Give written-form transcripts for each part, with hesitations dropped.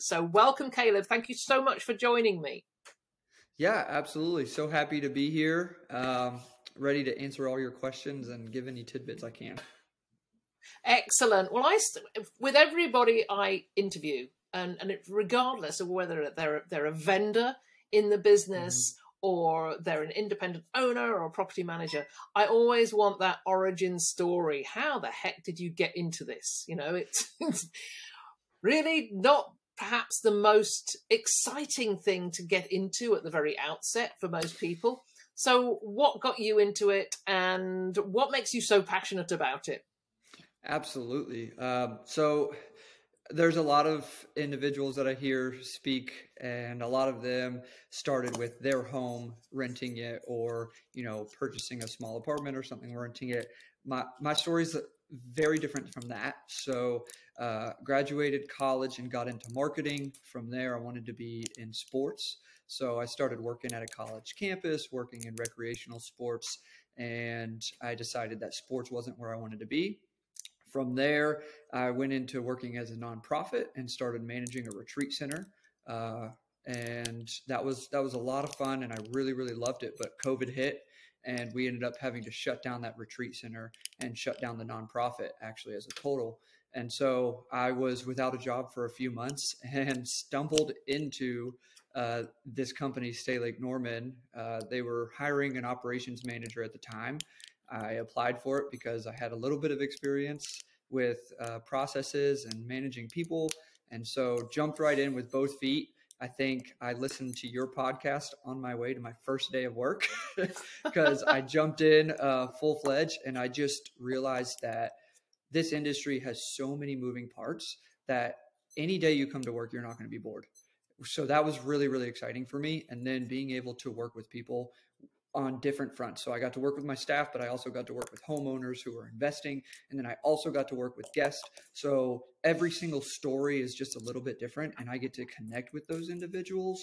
So welcome, Caleb. Thank you so much for joining me. Yeah, absolutely. So happy to be here. Ready to answer all your questions and give any tidbits I can. Excellent. Well, with everybody I interview, and it, regardless of whether they're a vendor in the business or they're an independent owner or a property manager, I always want that origin story. How the heck did you get into this? You know, it's really not perhaps the most exciting thing to get into at the very outset for most people. So what got you into it, and what makes you so passionate about it? Absolutely. So there's a lot of individuals that I hear speak, and a lot of them started with their home, renting it, or, purchasing a small apartment or something, renting it. My story is very different from that. So graduated college and got into marketing. From there, I wanted to be in sports. So I started working at a college campus, working in recreational sports, and I decided that sports wasn't where I wanted to be. From there, I went into working as a nonprofit and started managing a retreat center. And that was a lot of fun, and I really, really loved it. But COVID hit, and we ended up having to shut down that retreat center and shut down the nonprofit actually as a total. And so I was without a job for a few months and stumbled into this company, Stay Lake Norman. They were hiring an operations manager at the time. I applied for it because I had a little bit of experience with processes and managing people. And so jumped right in with both feet. I think I listened to your podcast on my way to my first day of work because I jumped in full-fledged, and I just realized that this industry has so many moving parts that any day you come to work, you're not going to be bored. So that was really, really exciting for me. And then being able to work with people on different fronts. So I got to work with my staff, but I also got to work with homeowners who are investing. And then I also got to work with guests. So every single story is just a little bit different, and I get to connect with those individuals.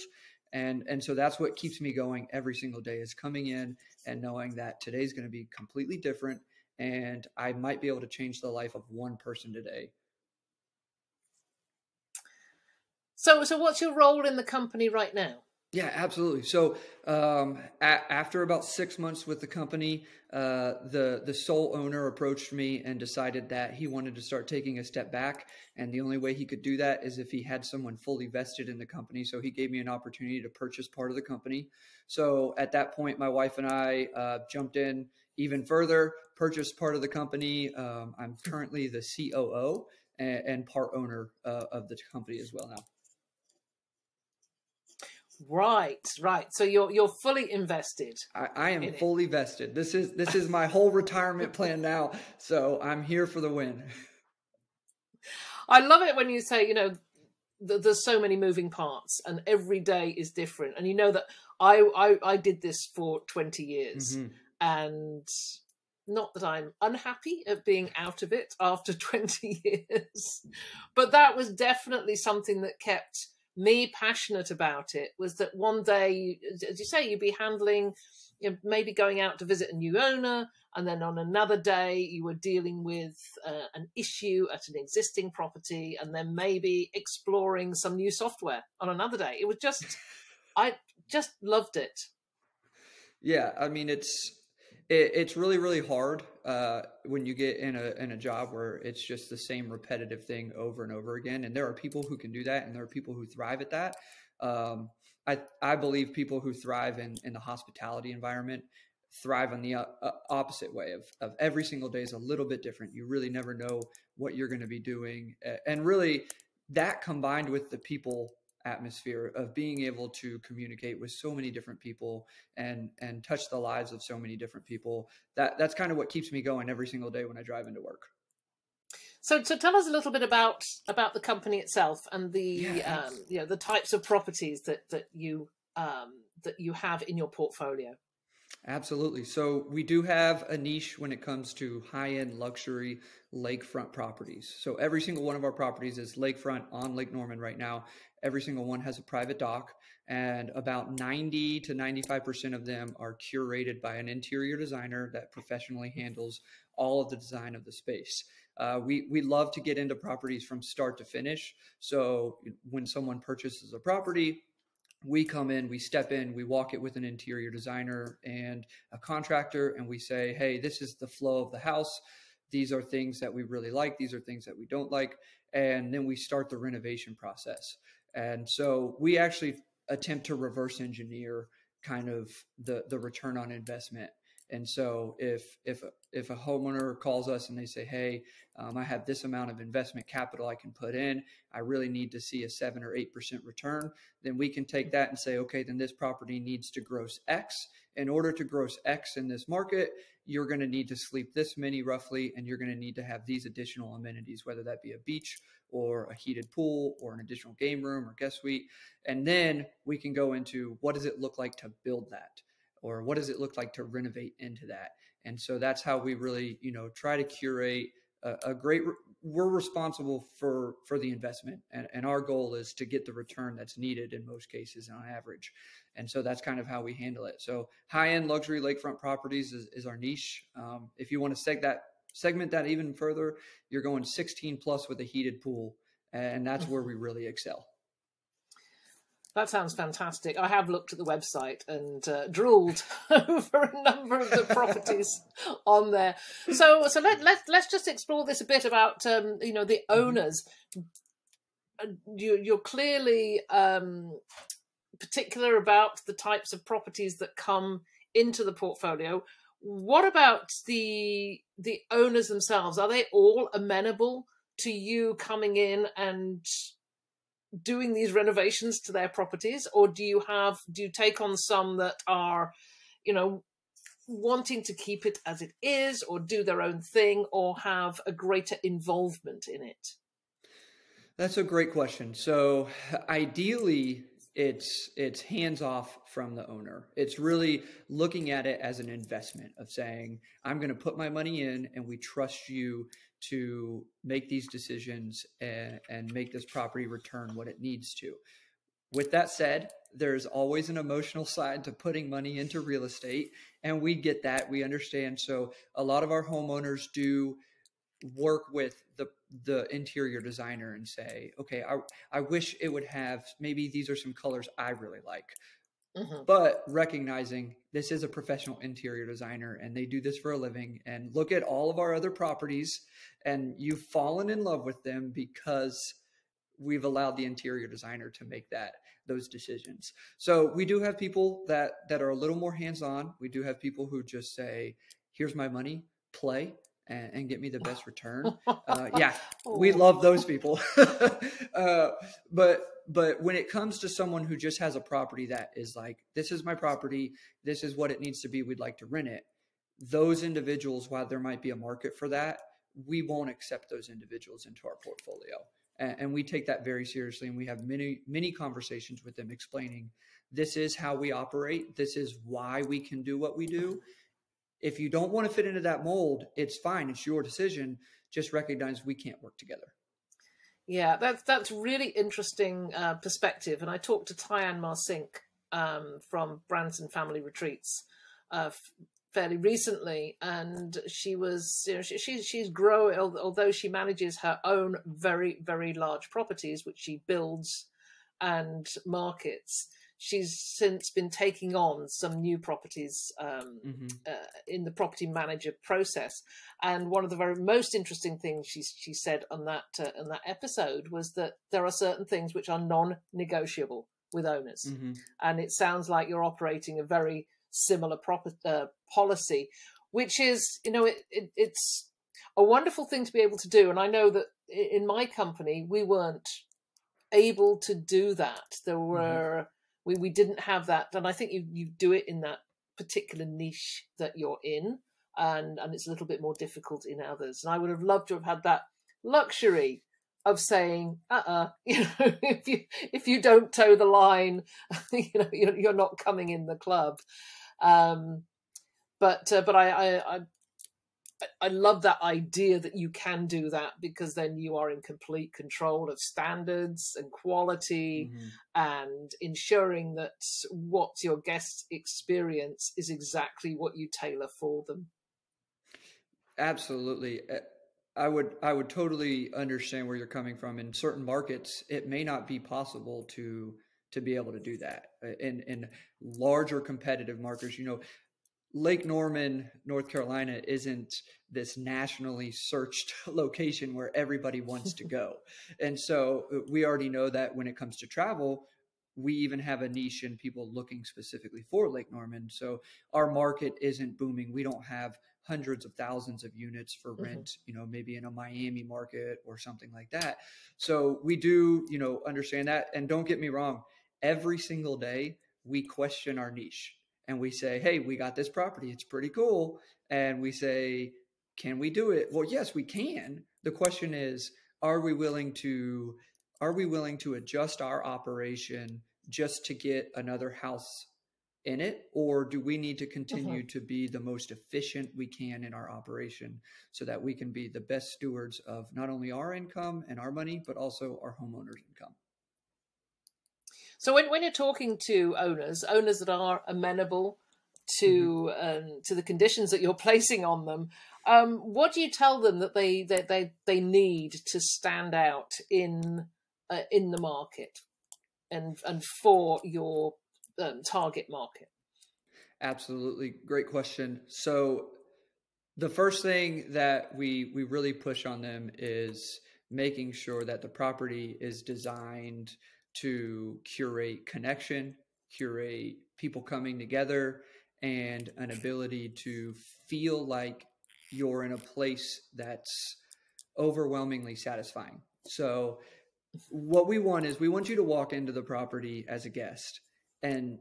And so that's what keeps me going every single day, is coming in and knowing that today's going to be completely different, and I might be able to change the life of one person today. So what's your role in the company right now? Yeah, absolutely. So after about 6 months with the company, the sole owner approached me and decided that he wanted to start taking a step back. And the only way he could do that is if he had someone fully vested in the company. So he gave me an opportunity to purchase part of the company. So at that point, my wife and I jumped in even further, purchased part of the company. I'm currently the COO and part owner of the company as well now. Right. So you're fully invested. I am fully vested. This is my whole retirement plan now. So I'm here for the win. I love it when you say, there's so many moving parts and every day is different. And you know that I did this for 20 years, and not that I'm unhappy at being out of it after 20 years, but that was definitely something that kept me passionate about it. Was that one day, as you say, you'd be handling, maybe going out to visit a new owner, and then on another day you were dealing with an issue at an existing property, and then maybe exploring some new software on another day. It was I just loved it. Yeah, I mean, it's really, really hard when you get in a job where it's just the same repetitive thing over and over again. And there are people who can do that, and there are people who thrive at that. I believe people who thrive in the hospitality environment thrive on the opposite way of every single day is a little bit different. You really never know what you're going to be doing. And really that combined with the people atmosphere of being able to communicate with so many different people and touch the lives of so many different people, that's kind of what keeps me going every single day when I drive into work. So tell us a little bit about the company itself and the the types of properties that you have in your portfolio. Absolutely. So we do have a niche when it comes to high-end luxury lakefront properties. So every single one of our properties is lakefront on Lake Norman right now. Every single one has a private dock, and about 90 to 95% of them are curated by an interior designer that professionally handles all of the design of the space. We love to get into properties from start to finish. So when someone purchases a property, we come in, we step in, we walk it with an interior designer and a contractor, and we say, hey, this is the flow of the house. These are things that we really like. These are things that we don't like. And then we start the renovation process. And so we actually attempt to reverse engineer kind of the return on investment. And so if a homeowner calls us and they say, hey, I have this amount of investment capital I can put in, I really need to see a 7 or 8% return, then we can take that and say, okay, then this property needs to gross X. In order to gross X in this market, you're going to need to sleep this many roughly, and you're going to need to have these additional amenities, whether that be a beach or a heated pool or an additional game room or guest suite. And then we can go into what does it look like to build that? Or what does it look like to renovate into that? And so that's how we really, try to curate a great, we're responsible for the investment. And our goal is to get the return that's needed in most cases on average. And so that's kind of how we handle it. So high-end luxury lakefront properties is our niche. If you want to segment that even further, you're going 16 plus with a heated pool. And that's where we really excel. That sounds fantastic. I have looked at the website and drooled over a number of the properties on there. So let's just explore this a bit about the owners. You're clearly particular about the types of properties that come into the portfolio. What about the owners themselves? Are they all amenable to you coming in and doing these renovations to their properties, or do you take on some that are, wanting to keep it as it is, or do their own thing, or have a greater involvement in it? That's a great question. So ideally, it's hands off from the owner. It's really looking at it as an investment of saying, I'm going to put my money in, and we trust you to make these decisions and make this property return what it needs to. With that said, there's always an emotional side to putting money into real estate, and we get that. We understand. So a lot of our homeowners do work with the interior designer and say, okay, I wish it would have, maybe these are some colors I really like. Mm-hmm. But recognizing this is a professional interior designer and they do this for a living, and look at all of our other properties and you've fallen in love with them because we've allowed the interior designer to make those decisions. So we do have people that are a little more hands-on. We do have people who just say, here's my money, play and get me the best return. We love those people. But when it comes to someone who just has a property that is like, this is my property, this is what it needs to be, we'd like to rent it. Those individuals, while there might be a market for that, we won't accept those individuals into our portfolio. And we take that very seriously. And we have many, many conversations with them explaining, this is how we operate. This is why we can do what we do. If you don't want to fit into that mold, it's fine. It's your decision. Just recognize we can't work together. Yeah, that's really interesting perspective. And I talked to Tyann Marsink from Branson Family Retreats fairly recently, and she was, she's growing. Although she manages her own very, very large properties, which she builds and markets, she's since been taking on some new properties in the property manager process. And one of the very most interesting things she said on that episode was that there are certain things which are non-negotiable with owners. Mm-hmm. And it sounds like you're operating a very similar policy, which is, it's a wonderful thing to be able to do. And I know that in my company, we weren't able to do that. There were... We didn't have that, and I think you do it in that particular niche that you're in, and it's a little bit more difficult in others. And I would have loved to have had that luxury of saying, if you don't toe the line, you're not coming in the club. But I love that idea that you can do that, because then you are in complete control of standards and quality and ensuring that what your guests experience is exactly what you tailor for them. Absolutely. I would totally understand where you're coming from. In certain markets, it may not be possible to be able to do that. In larger competitive markets, Lake Norman, North Carolina isn't this nationally searched location where everybody wants to go. And so we already know that when it comes to travel, we even have a niche in people looking specifically for Lake Norman. So our market isn't booming. We don't have hundreds of thousands of units for rent, maybe in a Miami market or something like that. So we do, understand that. And don't get me wrong, every single day we question our niche and we say, hey, we got this property. It's pretty cool. And we say, can we do it? Well, yes, we can. The question is, are we willing to adjust our operation just to get another house in it? Or do we need to continue to be the most efficient we can in our operation so that we can be the best stewards of not only our income and our money, but also our homeowners' income? So when you're talking to owners that are amenable to the conditions that you're placing on them, what do you tell them that they need to stand out in the market and for your target market? Absolutely. Great question. So the first thing that we really push on them is making sure that the property is designed to curate connection, curate people coming together, and an ability to feel like you're in a place that's overwhelmingly satisfying. So what we want is we want you to walk into the property as a guest and,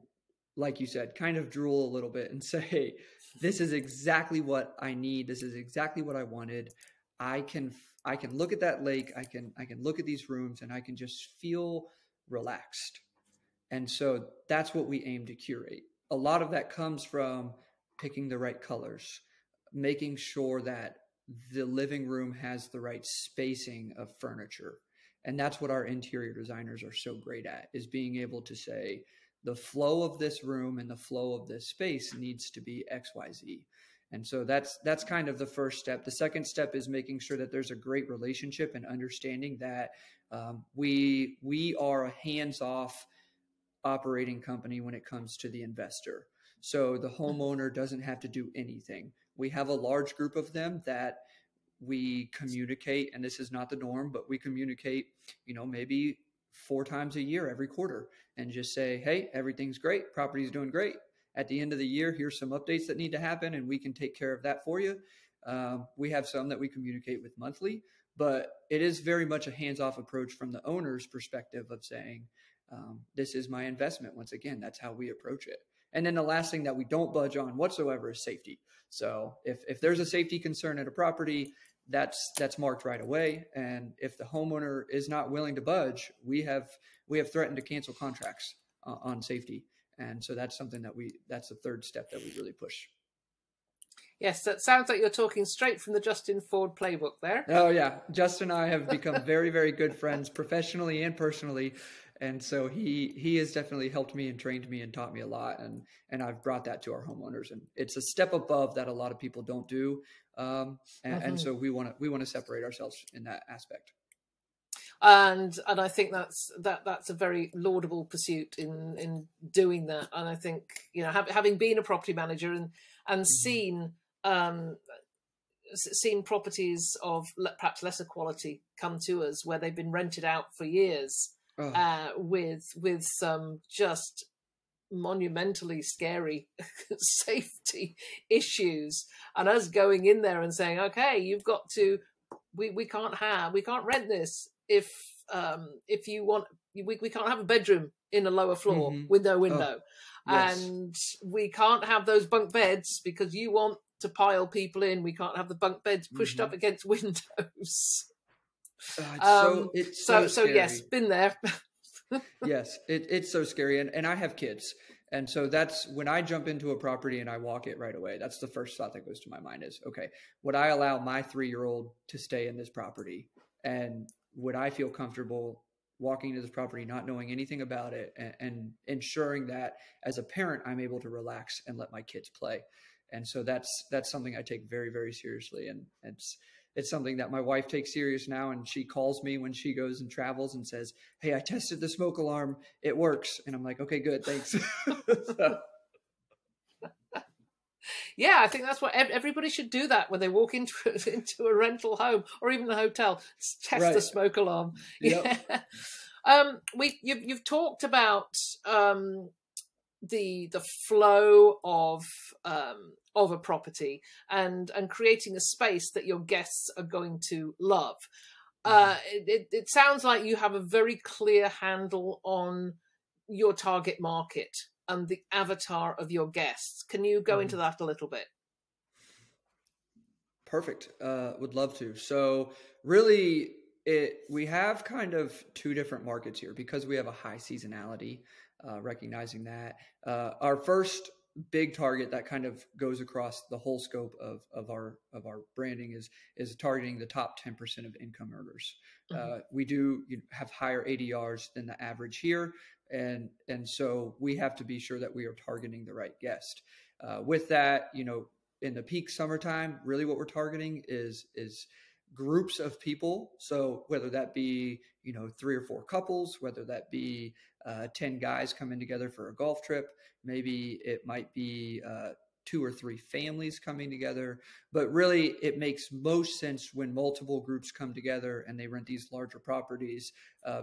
like you said, kind of drool a little bit and say, hey, this is exactly what I need. This is exactly what I wanted. I can look at that lake. I can look at these rooms and I can just feel relaxed. And so that's what we aim to curate. A lot of that comes from picking the right colors, making sure that the living room has the right spacing of furniture. And that's what our interior designers are so great at, is being able to say the flow of this room and the flow of this space needs to be XYZ. And so that's kind of the first step. The second step is making sure that there's a great relationship and understanding that we are a hands-off operating company when it comes to the investor. So the homeowner doesn't have to do anything. We have a large group of them that we communicate, and this is not the norm, but we communicate, maybe 4 times a year, every quarter, and just say, hey, everything's great. Property's doing great. At the end of the year, here's some updates that need to happen, and we can take care of that for you. We have some that we communicate with monthly, but it is very much a hands-off approach from the owner's perspective of saying, this is my investment. Once again, that's how we approach it. And then the last thing that we don't budge on whatsoever is safety. So if there's a safety concern at a property, that's marked right away. And if the homeowner is not willing to budge, we have threatened to cancel contracts on safety. And so that's something that's the third step that we really push. Yes, that sounds like you're talking straight from the Justin Ford playbook there. Oh yeah. Justin and I have become very, very good friends professionally and personally. And so he has definitely helped me and trained me and taught me a lot. And I've brought that to our homeowners, and it's a step above that a lot of people don't do. And so we want to separate ourselves in that aspect. And I think that's a very laudable pursuit in doing that. And I think, having been a property manager and seen properties of perhaps lesser quality come to us where they've been rented out for years, with some just monumentally scary safety issues, and us going in there and saying, okay, you've got to, we can't rent this if you want, we can't have a bedroom in a lower floor with no window. Yes. And we can't have those bunk beds because you want to pile people in. We can't have the bunk beds pushed up against windows. So yes, been there. Yes, it's so scary. And I have kids. And so that's when I jump into a property and I walk it right away. That's the first thought that goes to my mind is, okay, would I allow my 3-year-old to stay in this property? And would I feel comfortable walking into this property, not knowing anything about it, and ensuring that as a parent, I'm able to relax and let my kids play? And so that's something I take very, very seriously. And it's something that my wife takes serious now. And she calls me when she goes and travels and says, "Hey, I tested the smoke alarm. It works." And I'm like, "Okay, good. Thanks." So, Yeah, I think that's what everybody should do, that when they walk into into a rental home or even a hotel. Test right. the smoke alarm. Yep. Yeah. You've talked about the flow of a property and creating a space that your guests are going to love. It sounds like you have a very clear handle on your target market and the avatar of your guests. Can you go into that a little bit? Perfect. Would love to. So really, we have kind of two different markets here because we have a high seasonality. Recognizing that our first big target that kind of goes across the whole scope of our branding is targeting the top 10% of income earners. We do have higher ADRs than the average here, and so we have to be sure that we are targeting the right guest. With that, in the peak summertime, really what we're targeting is groups of people. So whether that be 3 or 4 couples, whether that be 10 guys coming together for a golf trip, maybe it might be 2 or 3 families coming together. But really, it makes most sense when multiple groups come together and they rent these larger properties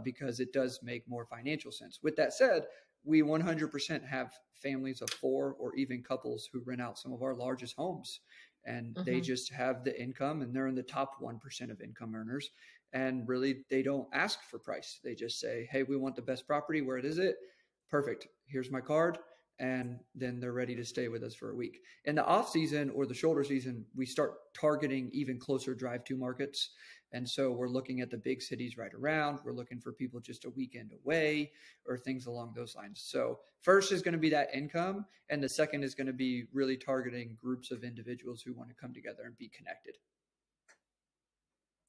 because it does make more financial sense. With that said, we 100% have families of 4 or even couples who rent out some of our largest homes, and they just have the income and they're in the top 1% of income earners. And really, they don't ask for price. They just say, "Hey, we want the best property. Where is it? Perfect. Here's my card." And then they're ready to stay with us for a week. In the off season or the shoulder season, we start targeting even closer drive-to markets. And so we're looking at the big cities right around. We're looking for people just a weekend away or things along those lines. So first is going to be that income. And the second is going to be really targeting groups of individuals who want to come together and be connected.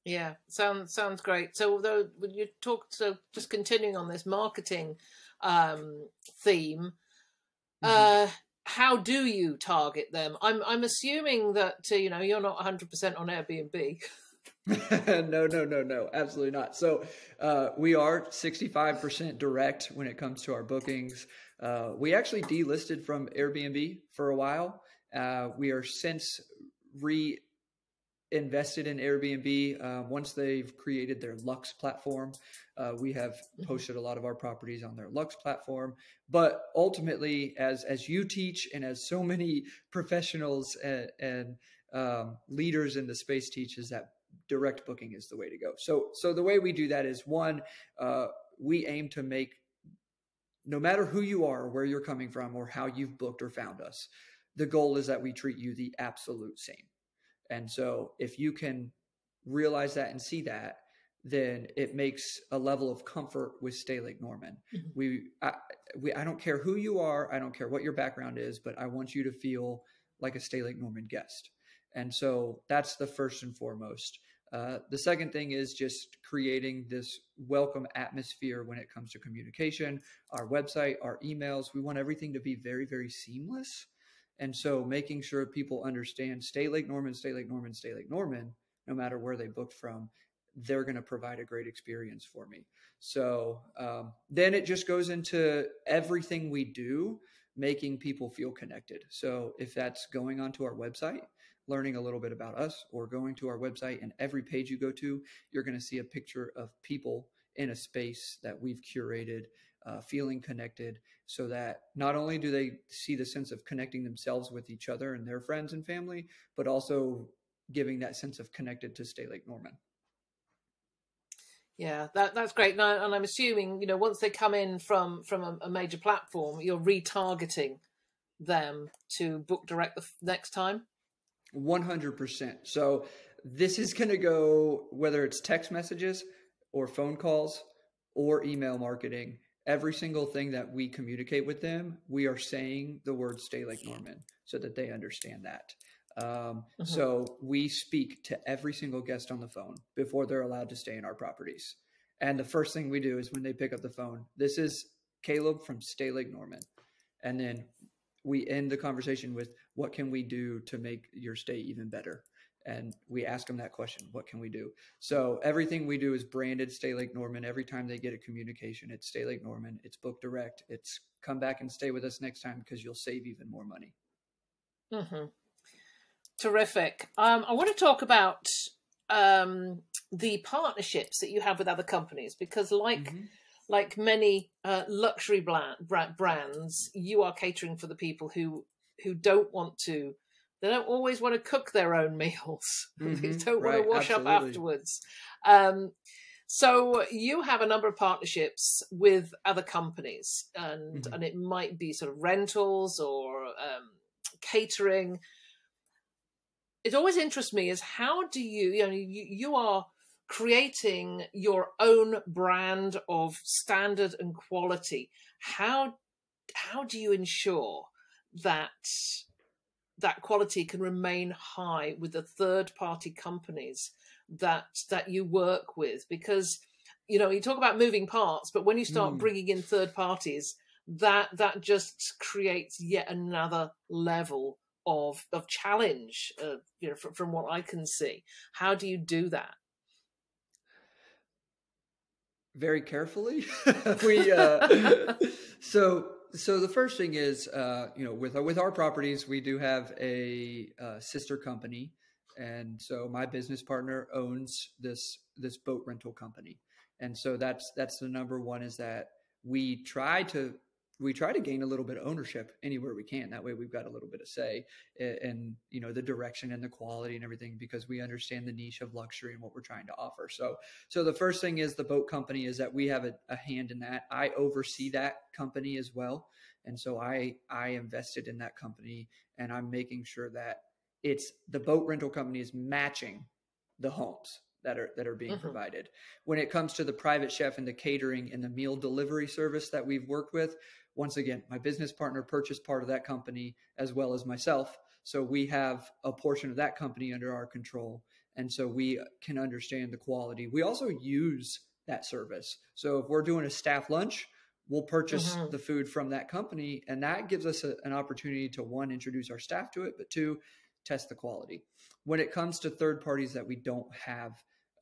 Yeah, sounds great. So though you talked, so just continuing on this marketing theme, how do you target them? I'm assuming that you're not 100% on Airbnb. No, absolutely not. So we are 65% direct when it comes to our bookings. We actually delisted from Airbnb for a while. We are since invested in Airbnb. Once they've created their Lux platform, we have posted a lot of our properties on their Lux platform. But ultimately, as you teach and as so many professionals and leaders in the space teach, is that direct booking is the way to go. So the way we do that is, one, we aim to make, no matter who you are, where you're coming from, or how you've booked or found us, the goal is that we treat you the absolute same. And so if you can realize that and see that, then it makes a level of comfort with Stay Lake Norman. I don't care who you are. I don't care what your background is, but I want you to feel like a Stay Lake Norman guest. And so that's the first and foremost. The second thing is just creating this welcome atmosphere when it comes to communication, our website, our emails. We want everything to be very, very seamless. And so making sure people understand Stay Lake Norman, Stay Lake Norman, Stay Lake Norman, no matter where they booked from, they're going to provide a great experience for me. So then it just goes into everything we do, making people feel connected. So if that's going onto our website, learning a little bit about us, or going to our website, and every page you go to, you're going to see a picture of people in a space that we've curated, feeling connected, so that not only do they see the sense of connecting themselves with each other and their friends and family, but also giving that sense of connected to Stay Lake Norman. Yeah, that's great. Now, and I'm assuming, once they come in from a major platform, you're retargeting them to book direct the next time? 100%. So this is going to go, whether it's text messages or phone calls or email marketing, every single thing that we communicate with them, we are saying the word Stay Lake Norman so that they understand that. So we speak to every single guest on the phone before they're allowed to stay in our properties. And the first thing we do is, when they pick up the phone, "This is Caleb from Stay Lake Norman." And then we end the conversation with, "What can we do to make your stay even better?" And we ask them that question, what can we do? So everything we do is branded Stay Lake Norman. Every time they get a communication, it's Stay Lake Norman. It's book direct. It's come back and stay with us next time because you'll save even more money. Mm-hmm. Terrific. I want to talk about the partnerships that you have with other companies, because like many luxury brands, you are catering for the people who don't want to. They don't always want to cook their own meals. They don't want to wash up afterwards. So you have a number of partnerships with other companies, and it might be sort of rentals or catering. It always interests me is how do you are creating your own brand of standard and quality. How do you ensure that quality can remain high with the third-party companies that you work with? Because you talk about moving parts, but when you start bringing in third parties, that just creates yet another level of challenge, from what I can see. How do you do that? Very carefully. So the first thing is, with our properties, we do have a sister company, and so my business partner owns this boat rental company, and so that's the number one, is that we try to gain a little bit of ownership anywhere we can. That way we've got a little bit of say in the direction and the quality and everything, because we understand the niche of luxury and what we're trying to offer. So the first thing is the boat company, is that we have a hand in that. I oversee that company as well. And so I invested in that company, and I'm making sure that the boat rental company is matching the homes that are being provided. When it comes to the private chef and the catering and the meal delivery service that we've worked with, once again, my business partner purchased part of that company as well as myself. So we have a portion of that company under our control. And so we can understand the quality. We also use that service. So if we're doing a staff lunch, we'll purchase the food from that company. And that gives us an opportunity to, one, introduce our staff to it, but two, test the quality. When it comes to third parties that we don't have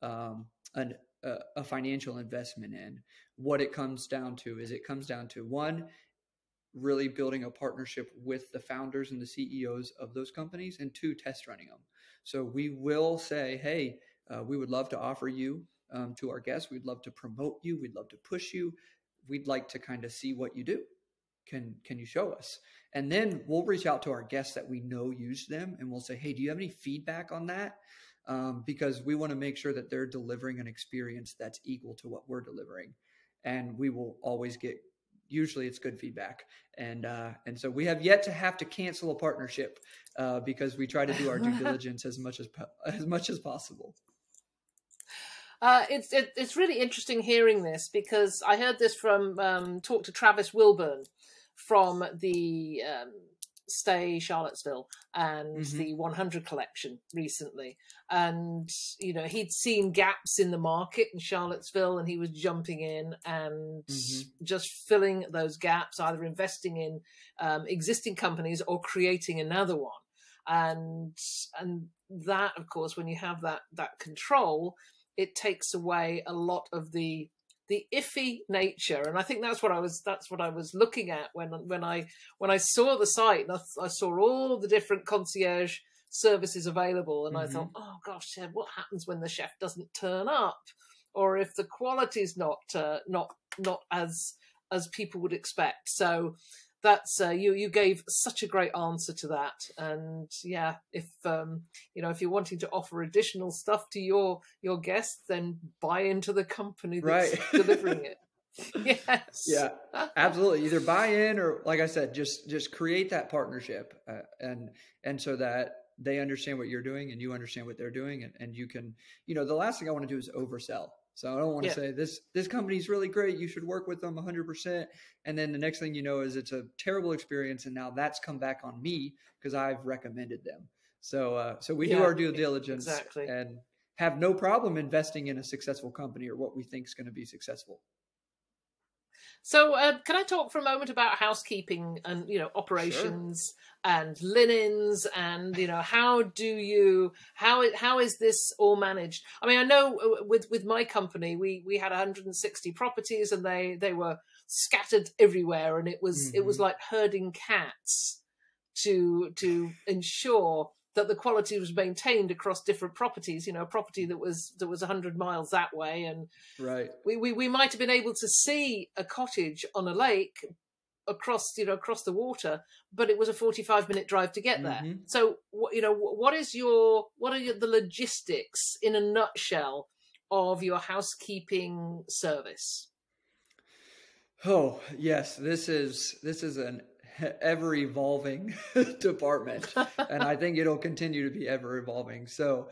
a financial investment in, what it comes down to is one, really building a partnership with the founders and the CEOs of those companies, and two, test running them. So we will say, hey, we would love to offer you to our guests. We'd love to promote you. We'd love to push you. We'd like to kind of see what you do. Can you show us? And then we'll reach out to our guests that we know use them, and we'll say, hey, do you have any feedback on that? Because we want to make sure that they're delivering an experience that's equal to what we're delivering. And we will always get, usually it's good feedback. And so we have yet to have to cancel a partnership because we try to do our due diligence as much as possible. It's really interesting hearing this, because I heard this from talk to Travis Wilburn from the Stay Charlottesville and the 100 collection recently, and he'd seen gaps in the market in Charlottesville, and he was jumping in and just filling those gaps, either investing in existing companies or creating another one. And that, of course, when you have that control, it takes away a lot of the iffy nature. And I think that's what I was looking at when I saw the site, and I saw all the different concierge services available, and I thought, oh gosh, what happens when the chef doesn't turn up, or if the quality's not as people would expect? So that's you gave such a great answer to that. And yeah, if if you're wanting to offer additional stuff to your guests, then buy into the company that's delivering it. Yes. Yeah, absolutely. Either buy in, or, like I said, just create that partnership, and so that they understand what you're doing and you understand what they're doing, and you can, the last thing I want to do is oversell. So I don't want to say this company's really great, you should work with them 100%. And then the next thing you know is it's a terrible experience, and now that's come back on me because I've recommended them. So we do our due diligence and have no problem investing in a successful company or what we think is going to be successful. So can I talk for a moment about housekeeping and, Sure. operations and linens and, how is this all managed? I mean, I know with my company, we had 160 properties and they were scattered everywhere, and it was Hmm. like herding cats to ensure that the quality was maintained across different properties. A property that was 100 miles that way, and Right. we might have been able to see a cottage on a lake across the water, but it was a 45-minute drive to get there. Hmm. So what are the logistics in a nutshell of your housekeeping service? Oh, yes, this is an ever evolving department, and I think it'll continue to be ever evolving. So,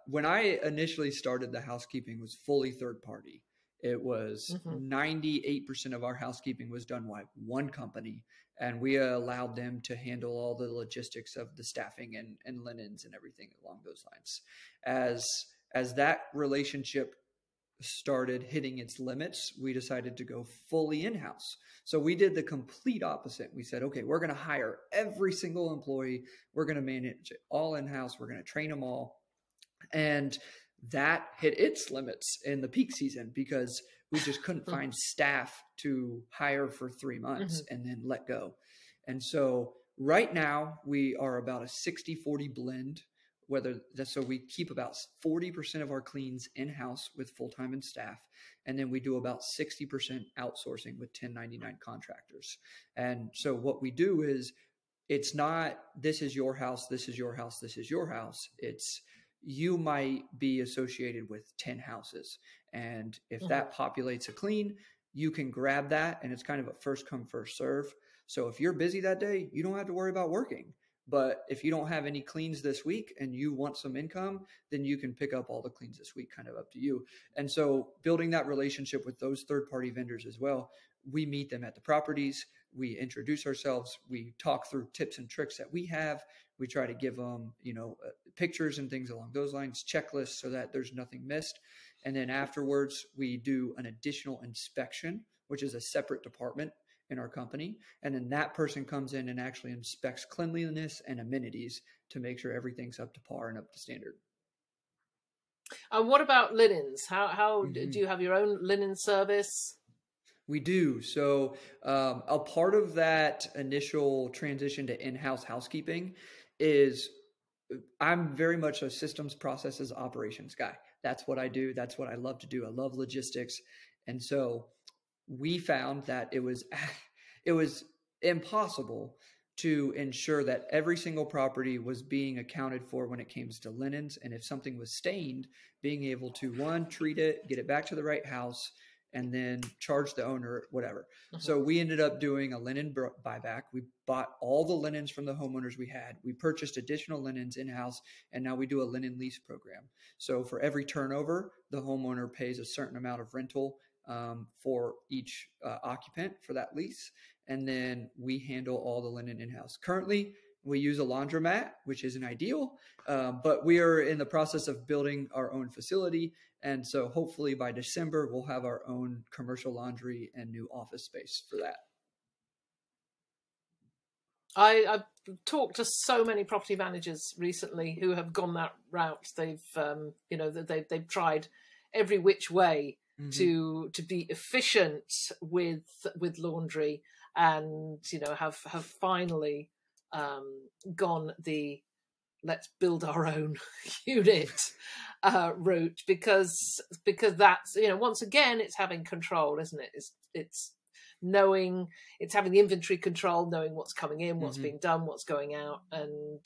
when I initially started, the housekeeping was fully third party. It was Hmm. 98% of our housekeeping was done by one company, and we allowed them to handle all the logistics of the staffing and linens and everything along those lines. As as that relationship started hitting its limits, we decided to go fully in house. So we did the complete opposite. We said, okay, we're going to hire every single employee, we're going to manage it all in house, we're going to train them all. And that hit its limits in the peak season because we just couldn't find staff to hire for 3 months Hmm. and then let go. And so right now we are about a 60-40 blend, whether that's, so we keep about 40% of our cleans in-house with full-time and staff, and then we do about 60% outsourcing with 1099 contractors. And so what we do is, it's not this is your house, this is your house, this is your house. It's, you might be associated with 10 houses, and if Hmm. that populates a clean, you can grab that, and it's kind of a first come first serve. So if you're busy that day, you don't have to worry about working. But if you don't have any cleans this week and you want some income, then you can pick up all the cleans this week, kind of up to you. And so building that relationship with those third party vendors as well, we meet them at the properties, we introduce ourselves, we talk through tips and tricks that we have, we try to give them, pictures and things along those lines, checklists, so that there's nothing missed. And then afterwards, we do an additional inspection, which is a separate department in our company. And then that person comes in and actually inspects cleanliness and amenities to make sure everything's up to par and up to standard. And what about linens? How do Mhm. you have your own linen service? We do. So, a part of that initial transition to in-house housekeeping is, I'm very much a systems, processes, operations guy. That's what I do. That's what I love to do. I love logistics. And so we found that it was impossible to ensure that every single property was being accounted for when it came to linens, and if something was stained, being able to, one, treat it, get it back to the right house, and then charge the owner whatever. Hmm. So we ended up doing a linen buyback. We bought all the linens from the homeowners we had, we purchased additional linens in house, and now we do a linen lease program. So for every turnover, the homeowner pays a certain amount of rental, for each occupant for that lease. And then we handle all the linen in house. Currently, we use a laundromat, which isn't ideal, but we are in the process of building our own facility. And so hopefully by December, we'll have our own commercial laundry and new office space for that. I've talked to so many property managers recently who have gone that route. They've tried every which way Mm-hmm. to be efficient with laundry, and have finally gone the let's build our own unit route, because that's, once again, it's having control, isn't it? It's knowing, it's having the inventory control, knowing what's coming in, what's Mm-hmm. being done, what's going out. And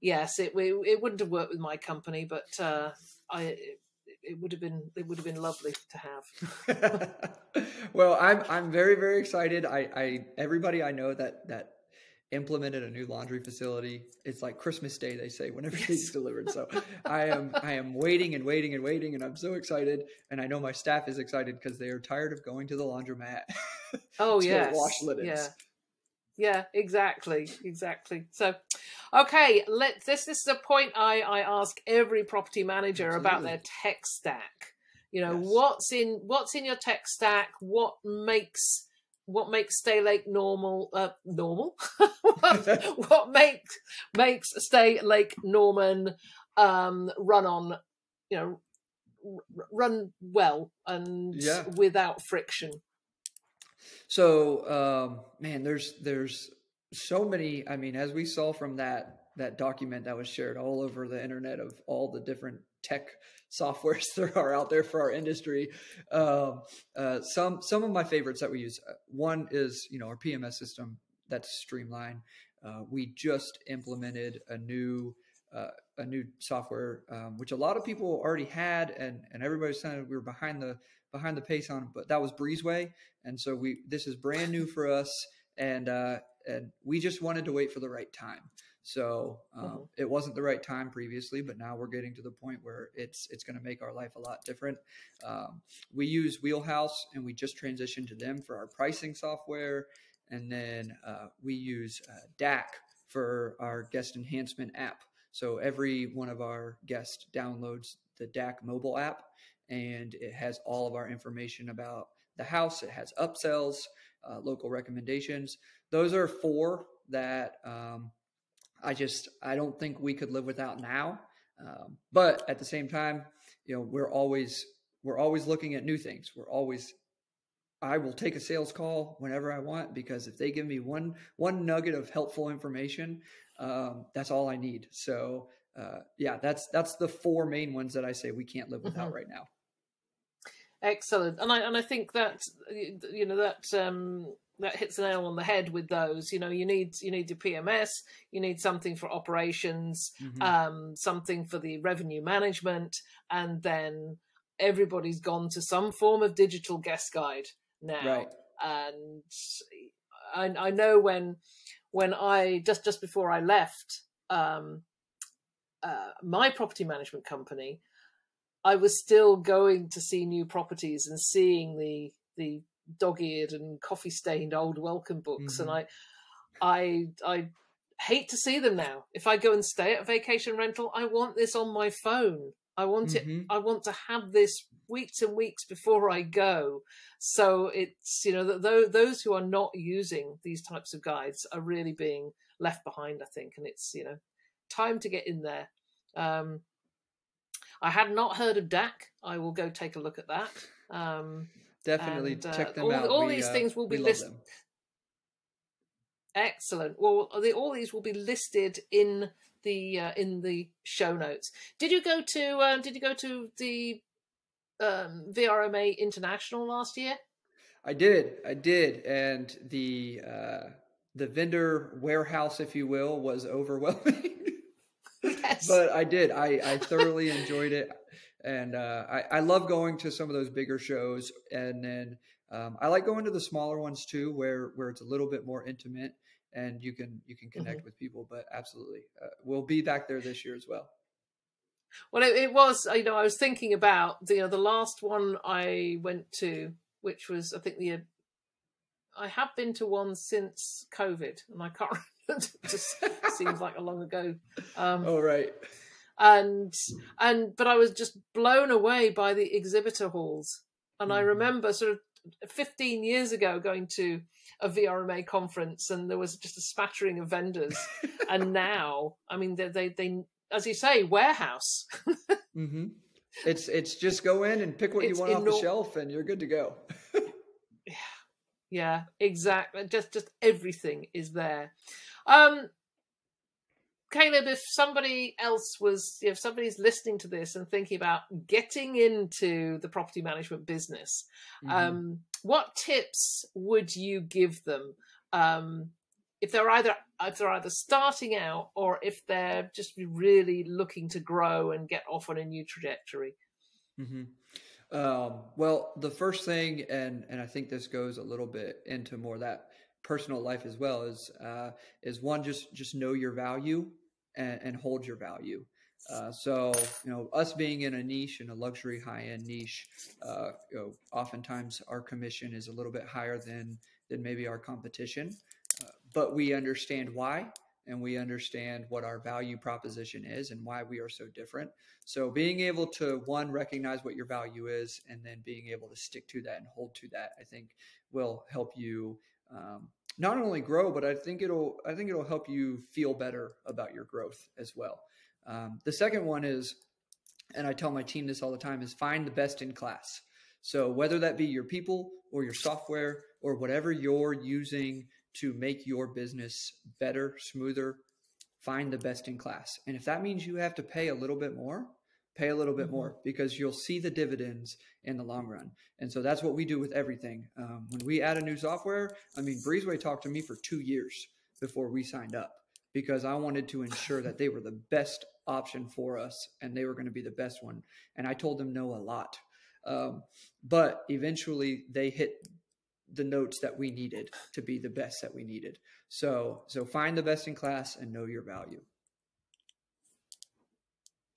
yes, it wouldn't have worked with my company, but I it would have been lovely to have. Well, I'm very, very excited. I everybody I know that implemented a new laundry facility, it's like Christmas Day, they say, when everything's Yes. delivered. So I am waiting and waiting and waiting, and I'm so excited. And I know my staff is excited because they are tired of going to the laundromat Oh to wash yes, linens. yeah. Yeah, exactly, exactly. So, okay, this is a point I ask every property manager about Absolutely. their tech stack. You know, Yes. what's in your tech stack? What makes Stay Lake normal? Normal. what makes Stay Lake Norman run on, you know, run well and Yeah. without friction? So, man, there's so many. I mean, as we saw from that document that was shared all over the internet of all the different tech softwares there are out there for our industry. Some of my favorites that we use. One is our PMS system that's streamlined. We just implemented a new software, which a lot of people already had, and everybody said we were behind the pace on, but that was Breezeway. And so this is brand new for us, and we just wanted to wait for the right time. So it wasn't the right time previously, but now we're getting to the point where it's going to make our life a lot different. We use Wheelhouse, and we just transitioned to them for our pricing software, and then we use DAC for our guest enhancement app. So every one of our guests downloads the DAC mobile app, and it has all of our information about the house. It has upsells, local recommendations. Those are 4 that I don't think we could live without now. But at the same time, we're always looking at new things. I will take a sales call whenever I want, because if they give me one nugget of helpful information, that's all I need. So yeah, that's the 4 main ones that I say we can't live without right now. Excellent. And I think that that hits the nail on the head with those. You need your PMS, you need something for operations, something for the revenue management, and then everybody's gone to some form of digital guest guide now. Right. And I know when I just before I left my property management company, I was still going to see new properties and seeing the dog-eared and coffee-stained old welcome books, and I hate to see them now. If I go and stay at a vacation rental, I want this on my phone. I want it. I want to have this weeks and weeks before I go. So it's those who are not using these types of guides are really being left behind, I think, and it's time to get in there. I had not heard of DAC. I will go take a look at that. Definitely check them out. All these things will be listed. Excellent. Well, all these will be listed in the show notes. Did you go to the VRMA International last year? I did, and the vendor warehouse, if you will, was overwhelming. Yes. But I did. I thoroughly enjoyed it, and I love going to some of those bigger shows, and then I like going to the smaller ones too, where it's a little bit more intimate and you can connect with people. But absolutely, we'll be back there this year as well. Well, it was. I was thinking about the last one I went to, which was I think I have been to one since COVID, and I can't remember. It just seems like a long ago. Oh, right. But I was just blown away by the exhibitor halls. And I remember sort of 15 years ago going to a VRMA conference, and there was just a spattering of vendors. And now, I mean, they as you say, warehouse. It's just go in and pick what you want off the shelf, and you're good to go. Yeah, exactly. Just everything is there. Caleb, if somebody's listening to this and thinking about getting into the property management business, what tips would you give them? If they're either starting out, or if they're just really looking to grow and get off on a new trajectory? Well, the first thing, and I think this goes a little bit into more that personal life as well, is one, just know your value and hold your value. So, us being in a niche, in a luxury high-end niche, oftentimes our commission is a little bit higher than maybe our competition, but we understand why. and we understand what our value proposition is and why we are so different. So being able to, one, recognize what your value is, and then being able to stick to that and hold to that, I think will help you not only grow, but I think it'll help you feel better about your growth as well. The second one is, and I tell my team this all the time, is find the best in class. So whether that be your people or your software or whatever you're using to make your business better, smoother, find the best in class. And if that means you have to pay a little bit more, pay a little bit more, because you'll see the dividends in the long run. And so that's what we do with everything. When we add a new software, I mean, Breezeway talked to me for 2 years before we signed up, because I wanted to ensure that they were the best option for us and they were going to be the best one. And I told them no a lot. But eventually they hit the notes that we needed to be the best that we needed. So find the best in class and know your value.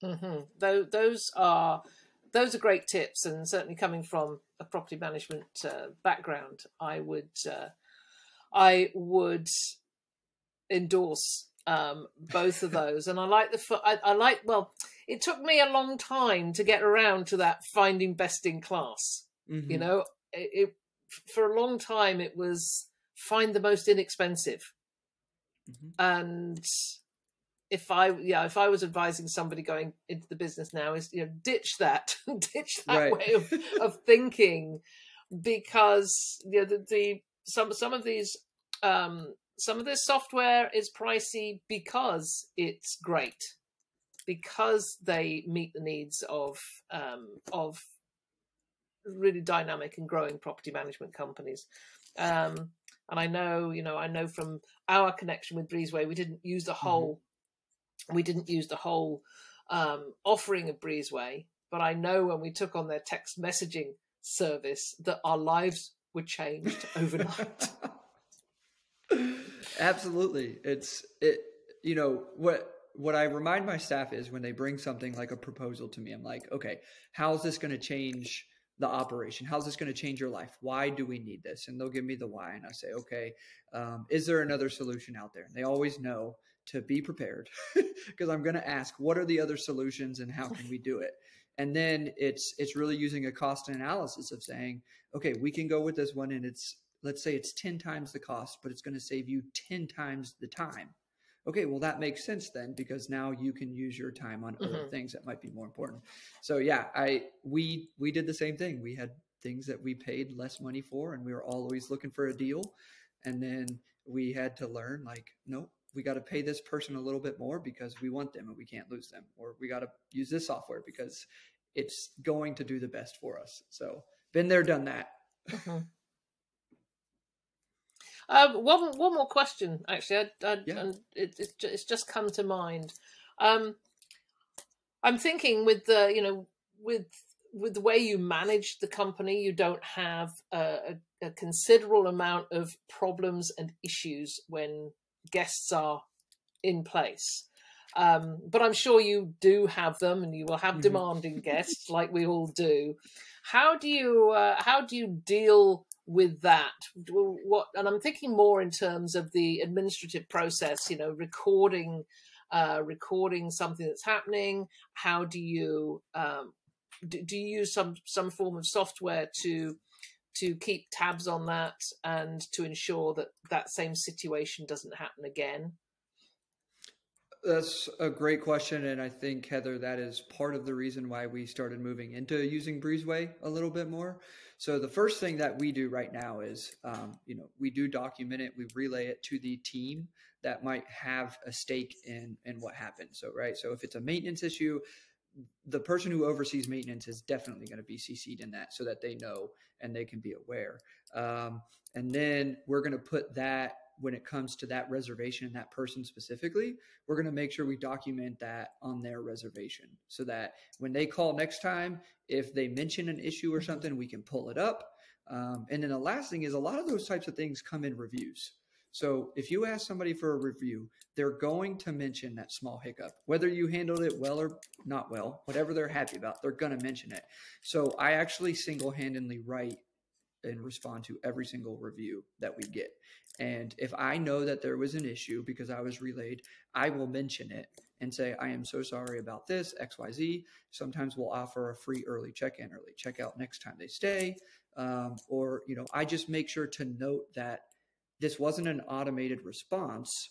Those are great tips, and certainly coming from a property management background, I would endorse both of those. And I like well, it took me a long time to get around to that finding best in class. You know, it for a long time it was find the most inexpensive. And if I was advising somebody going into the business now, is, you know, ditch that right. way of thinking, because, you know, some of this software is pricey because it's great, because they meet the needs of really dynamic and growing property management companies. And I know from our connection with Breezeway, we didn't use the whole offering of Breezeway, but I know when we took on their text messaging service that our lives were changed overnight. Absolutely. You know, what I remind my staff is, when they bring something like a proposal to me, I'm like, okay, how's this going to change the operation? How's this going to change your life? Why do we need this? And they'll give me the why. And I say, okay, is there another solution out there? And they always know to be prepared, because I'm going to ask, what are the other solutions and how can we do it? And then it's really using a cost analysis of saying, okay, we can go with this one, and let's say it's 10 times the cost, but it's going to save you 10 times the time. Okay, well, that makes sense then, because now you can use your time on other things that might be more important. So yeah, we did the same thing. We had things that we paid less money for, and we were always looking for a deal. And then we had to learn, like, nope, we got to pay this person a little bit more because we want them and we can't lose them. Or we got to use this software because it's going to do the best for us. So been there, done that. One more question, actually. It's just come to mind. I'm thinking with the way you manage the company, you don't have a considerable amount of problems and issues when guests are in place. But I'm sure you do have them, and you will have demanding guests, like we all do. How do you deal with that? And I'm thinking more in terms of the administrative process, you know, recording something that's happening. How do you do you use some form of software to keep tabs on that and to ensure that same situation doesn't happen again? That's a great question. And I think, Heather, that is part of the reason why we started moving into using Breezeway a little bit more. So the first thing that we do right now is, we do document it. We relay it to the team that might have a stake in what happened. So, right. So if it's a maintenance issue, the person who oversees maintenance is definitely going to be CC'd in that, so that they know and they can be aware. And then we're going to put that, when it comes to that reservation and that person specifically, we're going to make sure we document that on their reservation, so that when they call next time, if they mention an issue or something, we can pull it up. And then the last thing is, a lot of those types of things come in reviews. So if you ask somebody for a review, they're going to mention that small hiccup, whether you handled it well or not well, whatever they're happy about, they're going to mention it. So I actually single-handedly write and respond to every single review that we get. And if I know that there was an issue because I was relayed, I will mention it and say, I am so sorry about this, XYZ. Sometimes we'll offer a free early check-in, early checkout next time they stay. Or, I just make sure to note that this wasn't an automated response.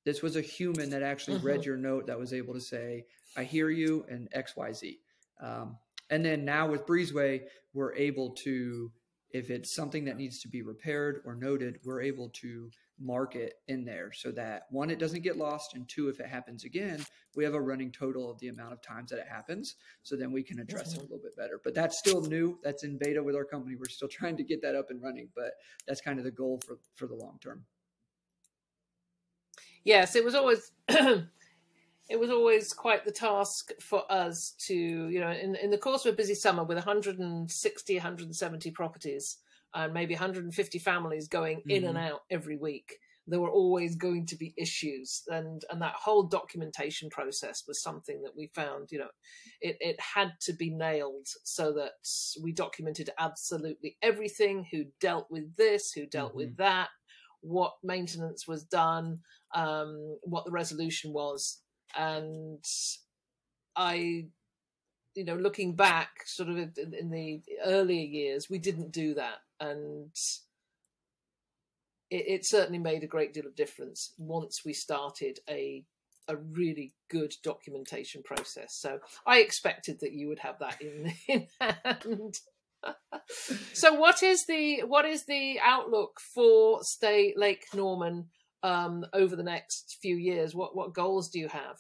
This was a human that actually read your note that was able to say, I hear you, and XYZ. And then now with Breezeway, we're able to, if it's something that needs to be repaired or noted, we're able to mark it in there so that, one, it doesn't get lost, and two, if it happens again, we have a running total of the amount of times that it happens, so then we can address it a little bit better. But that's still new. That's in beta with our company. We're still trying to get that up and running, but that's kind of the goal for the long term. Yes, it was always it was always quite the task for us to, in the course of a busy summer with 160, 170 properties, and maybe 150 families going in and out every week, there were always going to be issues. And that whole documentation process was something that we found, it had to be nailed so that we documented absolutely everything, who dealt with this, who dealt with that, what maintenance was done, what the resolution was. And I, looking back sort of in the earlier years, we didn't do that. And it certainly made a great deal of difference once we started a really good documentation process. So I expected that you would have that in hand. So what is the outlook for Stay Lake Norman over the next few years? What goals do you have?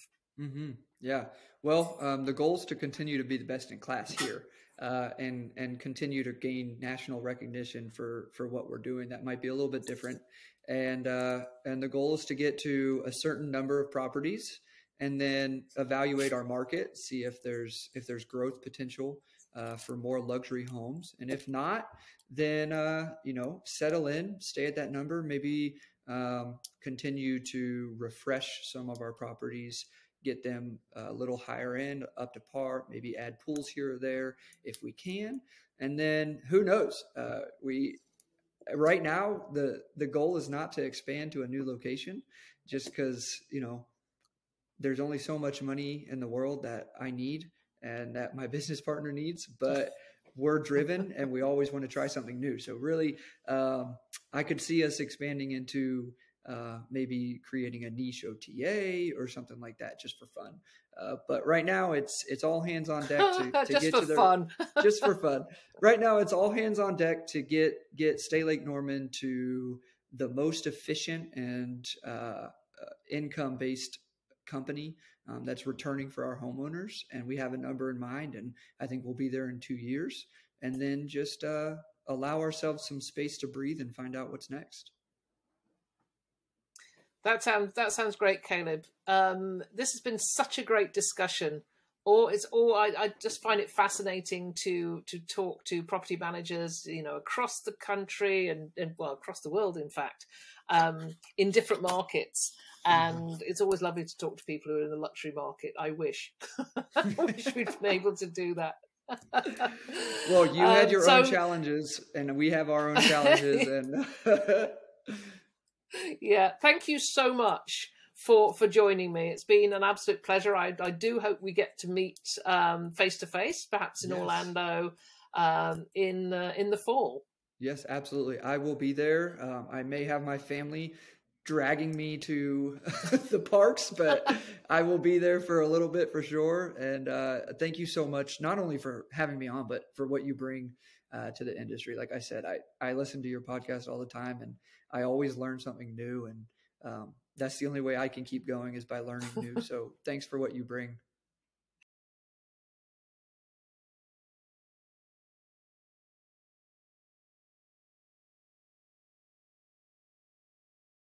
Yeah. Well, the goal is to continue to be the best in class here, and continue to gain national recognition for what we're doing. That might be a little bit different. And the goal is to get to a certain number of properties and then evaluate our market, see if there's growth potential for more luxury homes. And if not, then, settle in, stay at that number, maybe continue to refresh some of our properties, get them a little higher end, up to par, maybe add pools here or there if we can. And then who knows? Right now, the goal is not to expand to a new location, just because, there's only so much money in the world that I need and that my business partner needs, but we're driven and we always want to try something new. So really, I could see us expanding into maybe creating a niche OTA or something like that, just for fun. But right now it's all hands on deck to just get for to the fun. just for fun. Right now it's all hands on deck to get Stay Lake Norman to the most efficient and income based company that's returning for our homeowners. And we have a number in mind, and I think we'll be there in 2 years. And then just allow ourselves some space to breathe and find out what's next. That sounds great, Caleb. This has been such a great discussion. I just find it fascinating to talk to property managers, across the country and across the world, in fact, in different markets. And it's always lovely to talk to people who are in the luxury market. I wish we'd been able to do that. Well, you had your own challenges, and we have our own challenges, and yeah, thank you so much for joining me. It's been an absolute pleasure. I do hope we get to meet face to face, perhaps in Orlando in the fall. Yes, absolutely. I will be there. I may have my family dragging me to the parks, but I will be there for a little bit for sure. And thank you so much, not only for having me on, but for what you bring to the industry. Like I said, I listen to your podcast all the time, and I always learn something new. And that's the only way I can keep going, is by learning new. So thanks for what you bring.